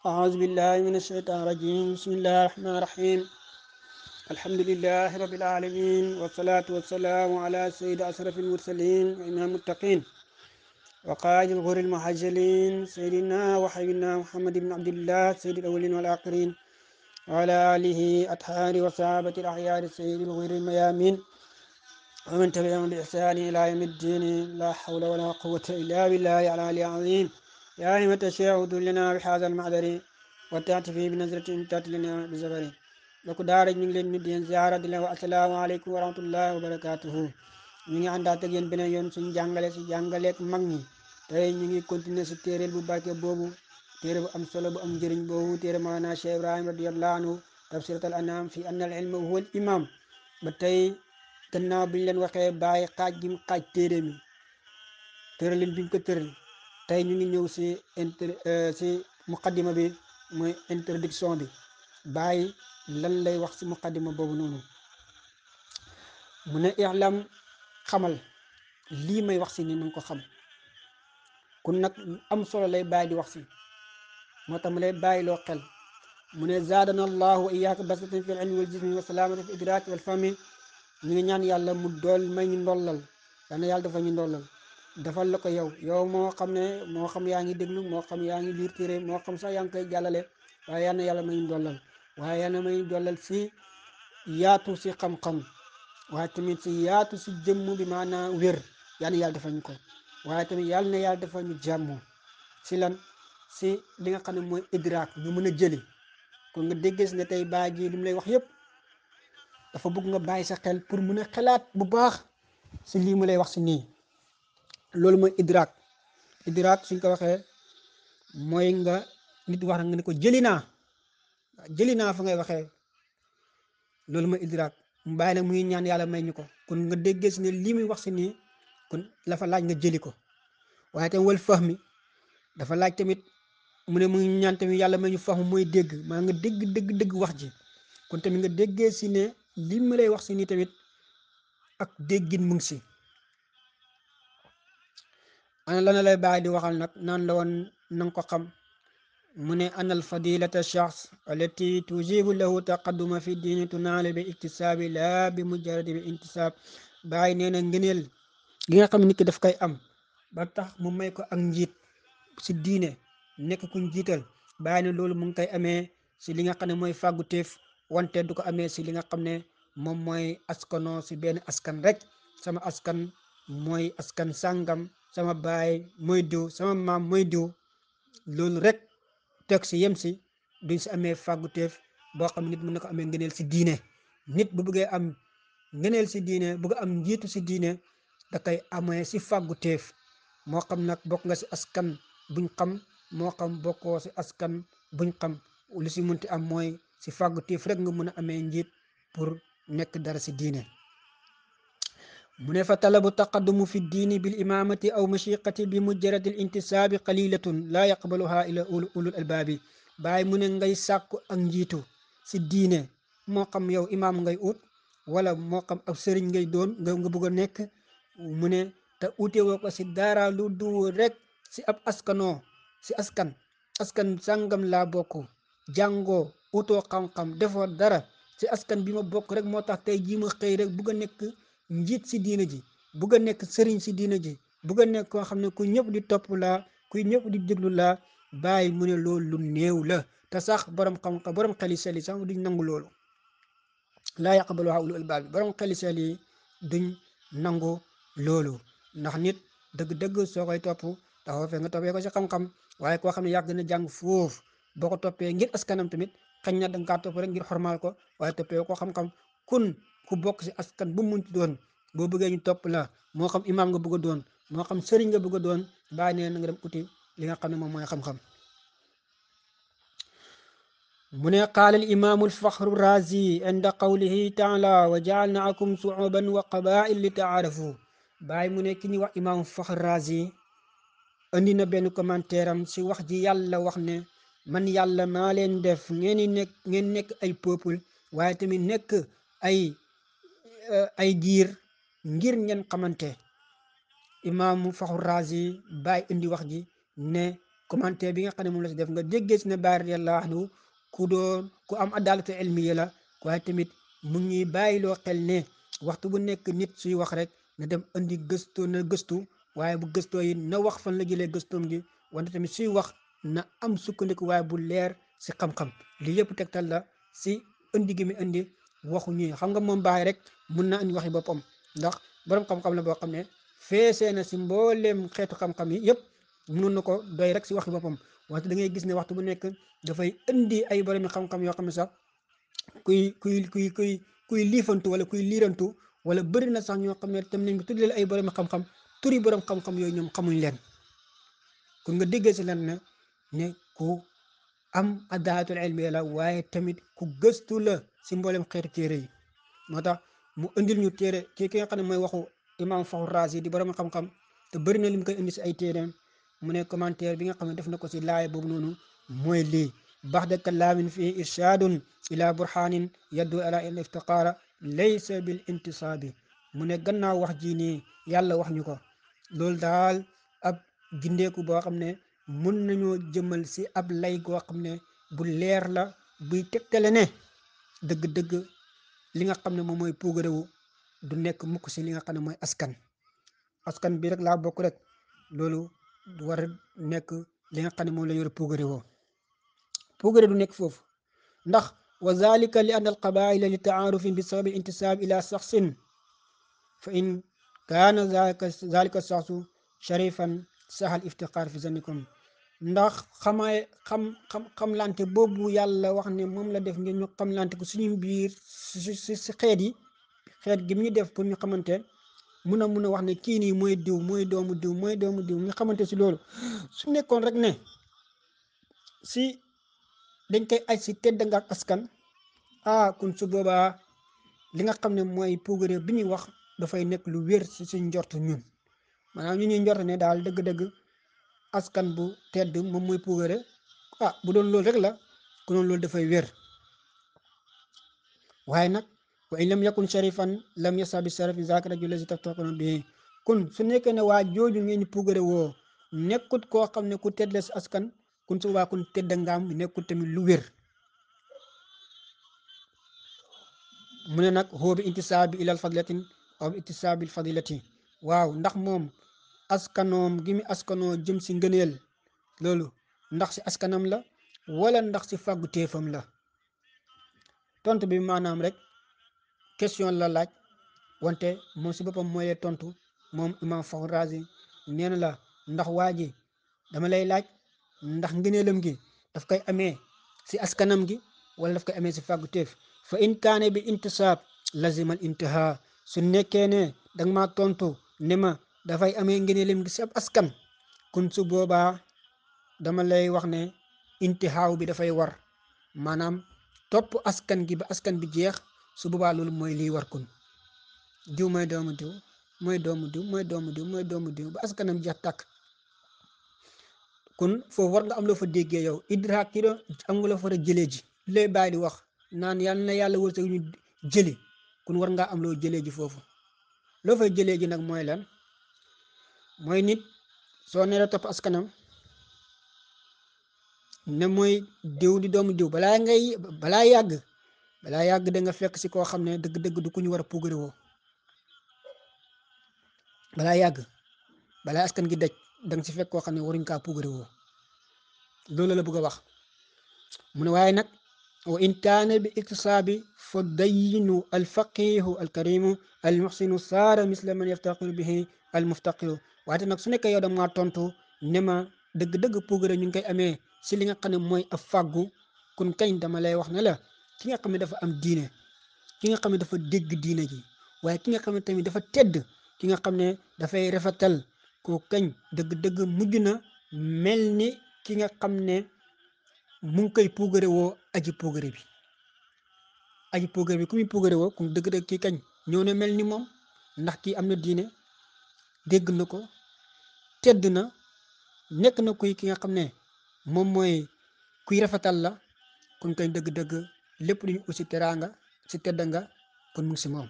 أعوذ بالله من الشيطان الرجيم بسم الله الرحمن الرحيم الحمد لله رب العالمين والصلاة والسلام على سيد أشرف المرسلين وإمام المتقين وقائد الغر المحجلين سيدنا وحبيبنا محمد بن عبد الله سيد الأولين والآخرين وعلى آله أطهار وصحابة الأحيار سيد الغر الميامين ومن تبعهم بإحسان إلى يوم الدين لا حول ولا قوة إلا بالله العلي العظيم يا أيها الشيخ لنا بهذا المعذر وتأتي بنظرة تأتي لنا بزبر لك دار ñu ngi leen di leen ziara di leen wax asalaamaaleykum wa rahmatullahi wa barakatuhu ñu ngi àndaat ak yéen beneen yoon suñu jàngale si jàngaleek mag ñi tey ñu ngi continuer si téereel bu barke boobu téere bu am solo bu am njëriñ boobu téere maana Cheikh Ibrahim radiyallahu anhu tafsirat al anam fi anna al ilma huwa al imam ba tey gannaaw bi ñu leen waxee bàyyi xaaj gi mu xaaj téere mi tëralin bi ñu ko tëral tey ñu ngi ñëw si muqaddima bi mooy introduction bi bàyyi lan lay wax si muqaddima boobu noonu mu ne i'lam xamal lii may wax si ni nanga ko xam kun nag am solo lay bàyyi di wax si moo tax mu lay bàyyi loo xel mu ne zaadana allahu wa iyaaka basatan fi l ilmi wal jismi wa salaamata fi idraak wal fahmi ñu ngi ñaan yàlla mu dool may ñu ndollal dana yàlla dafa ñu ndollal defal la ko yow moo xam ne moo xam yaa ngi déglu moo xam yaa ngi liir téere moo xam sax yaa ngi koy jàllale waaye yal na yàlla may ñu ndollal waaye yal na may ñu ndollal si yaatu si xam-xam waaye tamit si yaatu si jëmm bi maanaam wér yal na yàlla defal ñu ko waaye tamit yal na yàlla defal ñu jàmm si lan si li nga xam ne mooy idraak ñu mën a jëli kon nga déggee si ne tey baa ji li mu lay wax yëpp dafa bëgg nga bàyyi sa xel pour mun a xalaat bu baax si lii mu lay wax si nii loolu mooy idraak suñ ko waxee mooy nga nit wax nga ne ko jëli naa fa ngay waxee loolu mooy idraak mu bàyyi nag muy ñaan yàlla may ñu ko kon nga déggee si ne lii muy wax si nii kon dafa laaj nga jëli ko waaye tamit wal fahmi dafa laaj tamit mu ne muy ñaan tamit yàlla may ñu fahmu mooy dégg maa nga dégg wax ji kon tamit nga déggee si ne lii mu lay wax si nii tamit ak déggin mu ngi si ana lana lay bàyyi di waxal nag naan la woon nanga ko xam mu ne ana al fadilata shaxs allati tujibu lahu taqadduma fi diini tunaale bi iktisaabi laa bi mujarradi bi intisaab bàyyi nee na ngëneel gi nga xam ne nit ki daf koy am ba tax mu may ko ak njiit si diine nekk ku njiital bàyyi ne loolu mu ngi koy amee si li nga xam ne mooy fàggu téef wante du ko amee si li nga xam ne moom mooy askanoo si benn askan rek sama askan mooy askan sàngam sama baay mooy diw sama maam mooy diw loolu rek teg si yem si duñ si amee fàgguteef boo xam nit mën na ko amee ngëneel si diine nit bu bëggee am ngëneel si diine bëgg am njiitu si diine da koy amee si fàgguteef moo xam nag bokk nga si askan buñ xam moo xam bokkoo si askan buñ xam lu si munti am mooy si fàgguteef rek nga mën a amee njiit pour nekk dara si diine mu ne fa talabu taqaddumu fi diini bil imamati aw mashiqati bi mujarradi l intisaabi qalilatun laa yaqbaluha ila ulul albaabi bàyyi mu ne ngay sàkku ak njiitu si diine moo xam yow imaam ngay ut wala moo xam ab sëriñ ngay doon nga bëgg a nekk mu ne te ute woo ko si dara lu du rek si ab askanoo si askan sàngam laa bokk jàngoo utoo xam-xam defoo dara si askan bi ma bokk rek moo tax tey jii ma xëy rek bëgg a nekk njiit si diina ji bugg a nekk sëriñ si diina ji bugg a nekk koo xam ne ku ñëpp di topp laa kuy ñëpp di déglu laa bàyyi mu ne loolu lu néew la te sax borom xam-xam borom xeli sel yi sax duñ nangu loolu laa yaqbaluhaa ulul albaab bi borom xeli sel yi duñ nangu loolu ndax nit dëgg-dëgg soo koy topp taxaw fee nga toppee ko si xam-xam waaye koo xam ne yàgg na jàng foofu boo ko toppee ngir askanam tamit xëy na da nga kaa topp rek ngir xormaal ko waaye toppee ko xam-xam kun ku bokk si askan bu mu munti doon boo bëggee ñu topp la moo xam imaam nga bëgg a doon moo xam sëriñ nga bëgg a doon bàyyi nee na nga dem uti li nga xam ne moom mooy xam-xam mu ne qaala al imaamu alfaxru razi inda qawlihi taala wa jaalnaakum suuban wa qabail li taarafu bàyyi mu ne ki ñuy wax imaamu faxru razi andi na benn commentaire am si wax ji yàlla wax ne man yàlla maa leen def ngeen nekk ay peuple waaye tamit nekk ay giir ngir ngeen xamante imaamu faxru razi bàyyi indi wax ji ne commentaire bi nga xam ne moom la si def nga déggee si ne Baay radiyallahu anhu ku am adalatu ilmiya la waaye tamit mu ngi bàyyiloo xel ne waxtu bu nekk nit suy wax rek na dem andi gëstu waaye bu gëstoo yi na wax fan la jëlee gëstoom gi wante tamit suy wax na am sukkandiku waaye bu leer si xam-xam lii yëpp tegtal la si indi gi mi indi waxu ñi xam nga moom Baay rek mun na indi waxi boppam ndax borom xam-xam la boo xam ne feesee na si mbooleem xeetu xam-xam yi yëpp mënoon na ko doy rek si waxi boppam wante da ngay gis ne waxtu bu nekk dafay indi ay borom xam-xam yoo xam ne sax kuy liifantu wala kuy liirantu wala bëri na sax ñoo xam ne tam nañ ko tuddee ay borom xam-xam turi borom xam-xam yooyu ñoom xamuñ leen kon nga déggee si lan ne ku am adaatul ilmi la waaye tamit ku gëstu la si mboolem xeetu téere yi moo tax mu indil ñu téere ki nga xam ne mooy waxu imam Faxru Raazi di borom xam-xam te bëri na lim koy indi si ay téereem mu ne commentaire bi nga xam ne def na ko si laaya boobu noonu mooy lii baxda kalaamin fii irshaadun ila burhanin yaddu ala il iftiqaara laysa bil intisaabi mu ne gannaaw wax ji nii yàlla wax ñu ko loolu daal ab gindeeku boo xam ne mun nañoo jëmal si ab lay goo xam ne bu leer la buy tegtale ne dëgg-dëgg li nga xam ne moom mooy puugarewu du nekk mukk si li nga xam ne mooy askan bi rek laa bokk rek loolu war a nekk li nga xam ne moom la yor puugarewoo puugare du nekk foofu ndax wa zalika li anna alqabaila li taarufin bi sababi intisab ila shaxsin fa in kaana zalika shaxsu sharifan sahal iftiqaar fi zannikum ndax xamlante boobu yàlla wax ne moom la def ngir ñu xamlante ko suñu biir si xeet yi xeet gi mu ñu def pour ñu xamante mun a wax ne kii nii mooy diw mooy doomu diw mooy doomu diw ñu xamante si loolu su nekkoon rek ne si dañ koy aj si tedd nga ak askan kun su boobaa li nga xam ne mooy puugare bi ñuy wax dafay nekk lu wér si suñ njort ñun maanaam ñu ñuy njort ne daal dëgg-dëgg askan bu tedd moom mooy puugare bu doon loolu rek la ku doon loolu dafay wér waaye nag wa in lam yakun sharifan lam yasa bi sharafi zaaka rajul lazi taftaxuna bi kun su nekkee ne waa jooju ngeen puugare woo nekkut koo xam ne ku tedd la si askan kun su boobaa kun tedd ngaam nekkut tamit lu wér mu ne nag xoo bi intisaabi ilal fadilatin aw intisaabil fadilati waaw ndax moom askanoom gi mu askanoo jëm si ngëneel loolu ndax si askanam la wala ndax si fàggu téefam la tontu bi maanaam rek question la laaj wante moom si boppam mooy tontu moom imam Faxru Raazi nee na la ndax waa ji dama lay laaj ndax ngëneelam gi daf koy amee si askanam gi wala daf koy amee si fàggu téef fa in kaane bi intisaab lazimal intiha su nekkee ne danga ma tontu ne ma dafay amee ngëneelam gi si ab askan kun su boobaa dama lay wax ne intihaaw bi dafay war maanaam topp askan gi ba askan bi jeex su boobaa loolu mooy liy war kun diw mooy doomu diw mooy doomu diw mooy doomu diw mooy doomu diw ba askanam jeex tàkk kon foofu war nga am loo fa déggee yow idraak ki doon am nga loo fa war a jëlee ji lay bàyyi di wax naan yal na yàlla wërsëg ñu jëli kon war ngaa am loo jëlee ji foofu loo fay jëlee ji nag mooy lan mooy nit soo nee la topp askanam ne mooy diw di doomu diw balaa yàgg da nga fekk si koo xam ne dëgg-dëgg du ku ñu war a puugare woo balaa askan gi daj da nga si fekk koo xam ne waruñ kaa puugare woo loolu la bëgg a wax mu ne waaye nag wa in kaana bi iktisaabi fa dayinu alfaqihu alkarimu almuxsinu saara misla man yaftaqiru bihi almuftaqiru waaye nag su nekkee yow da maa tontu ne ma dëgg-dëgg puugare ñu ngi koy amee si li nga xam ne mooy ab fàggu kun kañ dama lay wax ne la ki nga xam ne dafa am diine ki nga xam ne dafa dégg diine ji waaye ki nga xam ne tamit dafa tedd ki nga xam ne dafay rafetal ko kañ dëgg-dëgg mujj na mel ni ki nga xam ne mu ngi koy puugare woo aji puugare bi ku muy puugare woo ku dëgg-dëgg kii kañ ñëw na mel ni moom ndax kii am na diine dégg na ko tedd na nekk na kuy ki nga xam ne moom mooy kuy rafetal la kon kañ dëgg-dëgg lépp lu ñu aussi teraanga si tedd nga kon mu ngi si moom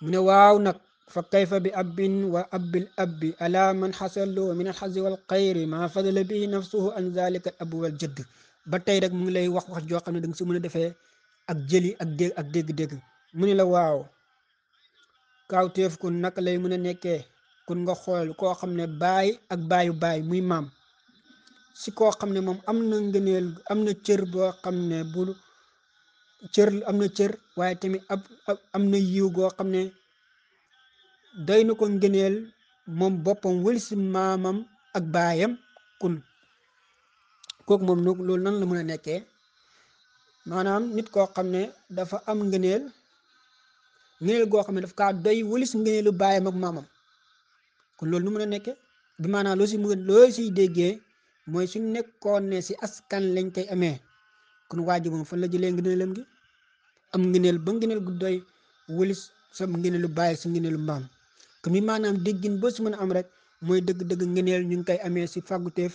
mu ne waaw nag fa kayfa bi abbin wa abbil abbi ala man xasallu min alxazi wal xayri ma fadala bihi nafsuhu an zalika al abu wal jëdd ba tey rek mu ngi lay wax wax joo xam ne da nga si mën a defee ak jëli ak dégg-dégg mu ni la waaw kaawteef kun naka lay mën a nekkee kun nga xool koo xam ne baay ak baayu baay muy maam si koo xam ne moom am na ngëneel am na cër boo xam ne bu cër am na cër waaye tamit am na yiw goo xam ne doy na ko ngëneel moom boppam wël si maamam ak baayam kun kooku moom loolu nan la mën a nekkee maanaam nit koo xam ne dafa am ngëneel goo xam ne daf kaa doy wëlis ngëneelu baayam ak maamam kon loolu nu mën a nekkee bi maanaam loo siy déggee mooy su nekkoon ne si askan lañ koy amee kon waa ji moom fan la jëlee ngëneelam gi am ngëneel ba ngëneel gu doy wëlis sa ngëneelu baay sa ngëneelu maam kon bi maanaam déggin boo si mën a am rek mooy dëgg-dëgg ngëneel ñu ngi koy amee si fàgguteef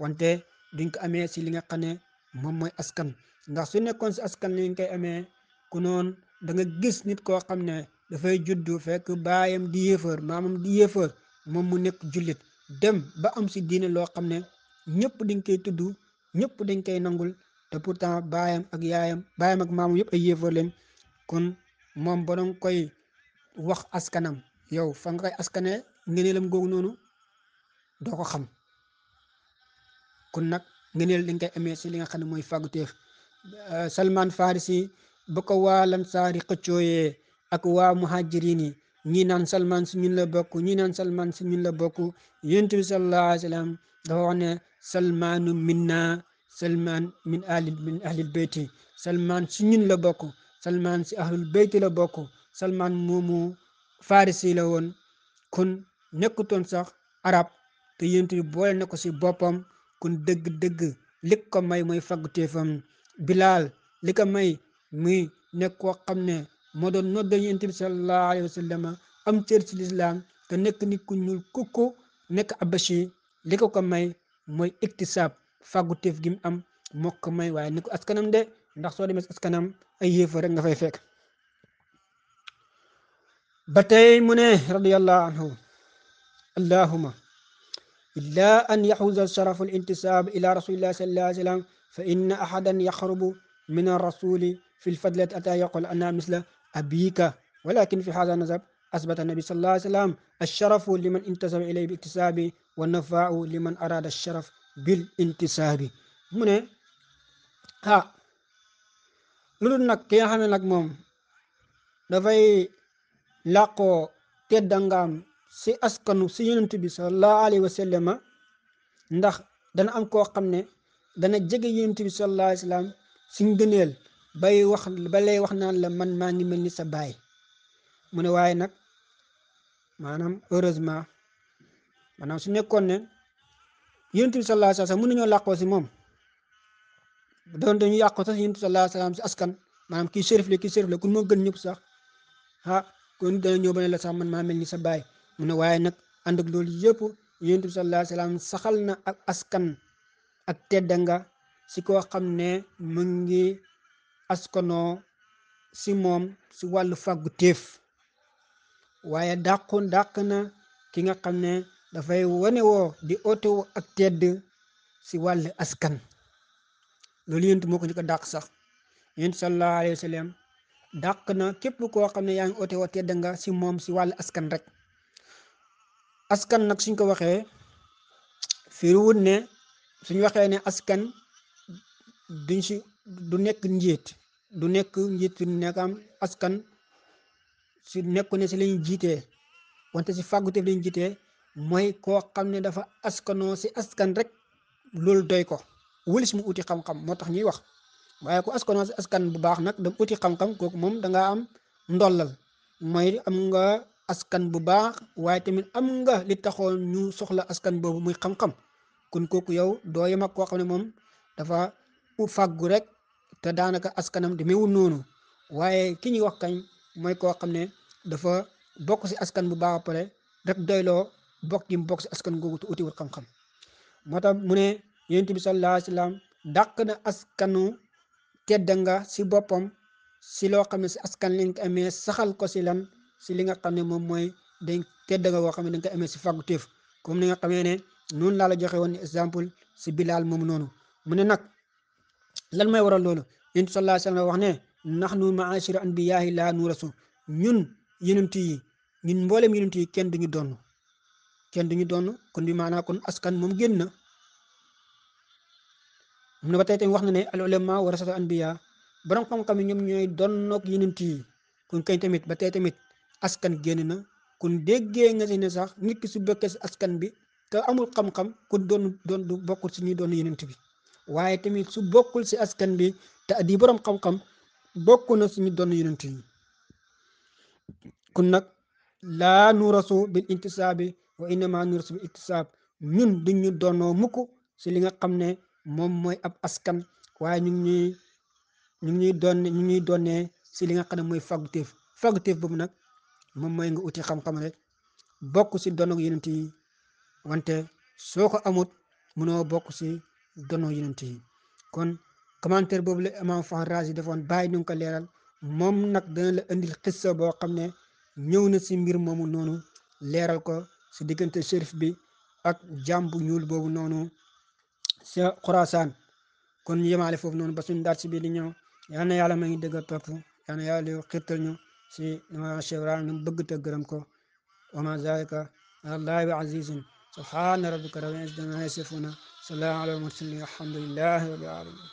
wante duñ ko amee si li nga xam ne moom mooy askan ndax su nekkoon si askan lañ koy amee ku noonu da nga gis nit koo xam ne dafay juddu fekk baayam di yéefar maamam di yéefar moom mu nekk jullit dem ba am si diine loo xam ne ñëpp dañ koy tudd ñëpp dañ koy nangul te pourtant baayam ak maamam yëpp ay yéefar leen kon moom ba doon koy wax askanam yow fa nga koy askane ngëneelam googu noonu doo ko xam kon nag ngëneel dañ koy amee si li nga xam ne mooy fàgguteef Salman Farisi ba ko waa Lansaari xëccooyee ak waa muhajirin yi ñii naan Salman si ñun la bokk ñii naan Salman si ñun la bokk yonent bi sallallahu alayhi wa sallam dafa wax ne Salmanu minna Salman min ahlil beyti Salman si ñun la bokk Salman si ahlul beyti la bokk Salman moomu Farisi la woon kon nekkutoon sax arab te yonent bi boole na ko si boppam kon dëgg-dëgg li ko may mooy fagguteefam Bilaal li ko may muy nekk koo xam ne moo doon noddal yonent bi sallallahu alayhi wa sallam am cër ci lislaam te nekk nit ku ñuul kukku nekk abashi li ko may mooy iktisaab fagguteef gi mu am moo ko may waaye ni ko askanam de ndax soo demee askanam ay yéefar rek nga fay fekk ba tey mu ne radiyallahu anhu allahuma illa an yaxuza sharafu al intisab ila rasulillahi sallallahu alayhi wa sallam fa inna ahadan yaxrubu min arrasuli fi lfadlati ata yaqul ana misla abika walakin fi hada nazab asbata nabi sallallahu alayhi wa sallam alsharafu liman intasaba ilay bi iktisabi wa nafaau liman arada alsharaf bil intisabi mu ne lu dul nag ki nga xam ne nag moom dafay làqoo teddangaam si askanu si yonent bi sallallahu alayhi wa sallam ndax dana am koo xam ne dana jege yonent bi sallallahu alayhi wa sallam si ngëneel ba lay wax naan la man maa ngi mel ni sa baay mu ne waaye nag maanaam heureusement maanaam su nekkoon ne yonent bi sallallahu alayhi wa sallam mën nañoo làqoo si moom doon dañu yàqoo sax yonent bi sallallahu alayhi wa sallam si askan maanaam kii shérif la kun moo gën ñëpp sax kon dana ñëw ba ne la sax man maa mel ni sa baay mu ne waaye nag ànd ak loolu yëpp yonent bi sallallahu alayhi wa sallam saxal na ak askan ak teddanga si koo xam ne mu ngi askanoo si moom si wàllu fàggu téef waaye dàq na ki nga xam ne dafay wane woo di oote woo ak tedd si wàllu askan loolu yonent moo ko ñu ko dàq sax yonent sallallahu alayhi wa sallam dàq na képp koo xam ne yaa ngi oote woo tedd nga si moom si wàllu askan rek askan nag suñ ko waxee firiwut ne suñ waxee ne askan du nekk njiit fi nekk am askan si nekku ne si lañu jiitee wante si fàgguteef lañu jiitee mooy koo xam ne dafa askanoo si askan rek loolu doy ko wëlis mu uti xam-xam moo tax ñuy wax waaye ku askanoo si askan bu baax nag da uti xam-xam kooku moom danga am ndollal mooy am nga askan bu baax waaye tamit am nga li taxoon ñu soxla askan boobu muy xam-xam kon kooku yow doo yem ak koo xam ne moom dafa fàggu rek te daanaka askanam demeewul noonu waaye ki ñuy wax kañ mooy koo xam ne dafa bokk si askan bu baax a pare rek doyloo bokk gi mu bokk si askan googu te utiwul xam-xam moo tax mu ne yonent bi sallallahu alayhi wa sallam dàq na askanu tedda nga si boppam si loo xam ne si askan lañ ko amee saxal ko si lan si li nga xam ne moom mooy dañ tedd nga woo xam ne da nga ko amee si fàggu téef comme ni nga xamee ne noonu laa la joxe woon exemple si Bilaal moomu noonu mu ne nag lan mooy waral loolu yonent sallallahu alayhi wa sallam wax ne nahnu ma'ashira anbiyaahi laa nuurasu ñun yonent yi ñun mboolem yonent yi kenn duñu doon kon bi maanaa kon askan moom génn na mu ne ba tey tamit wax na ne al ulama warasatu anbiya borom xam-xam yi ñoom ñooy donnoog yonent yi kon kay tamit ba tey tamit askan génn na kon déggee nga si ne sax nit ki su bokkee si askan bi te amul xam-xam kon doon du bokkul si ñuy doon yonent bi waaye tamit su bokkul si askan bi te di borom xam-xam bokk na si ñu doon yonent yi kon nag laa nurasu bil intisaabi wa innama nurasu bil iktisaab ñun duñ ñu doonoo mukk si li nga xam ne moom mooy ab askan waaye ñu ngi ñuy doonee si li nga xam ne mooy fagguteef boobu nag moom mooy nga uti xam-xam rek bokk si donog yonent yi wante soo ko amut mënoo bokk si donog yonent yi kon commentaire boobu la imam Faxr Razi defoon bàyyi ñu ngi ko leeral moom nag dana la indil xissa boo xam ne ñëw na si mbir moomu noonu leeral ko si diggante shérif bi ak jaam bu ñuul boobu noonu sa Xurasaan kon ñu yemaale foofu noonu ba suñu daat si biir di ñëw yal na yàlla ma ngi dëgg topp yal na yàlla xirtal ñu si ma Cheikh Ibrahima ñu bëgg te gërëm ko wa ma zalika alallahi bi azizin subhana rabbika rabbil izzati amma yasifuna salaamun ala al mursalin alhamdulillahi rabbil alamin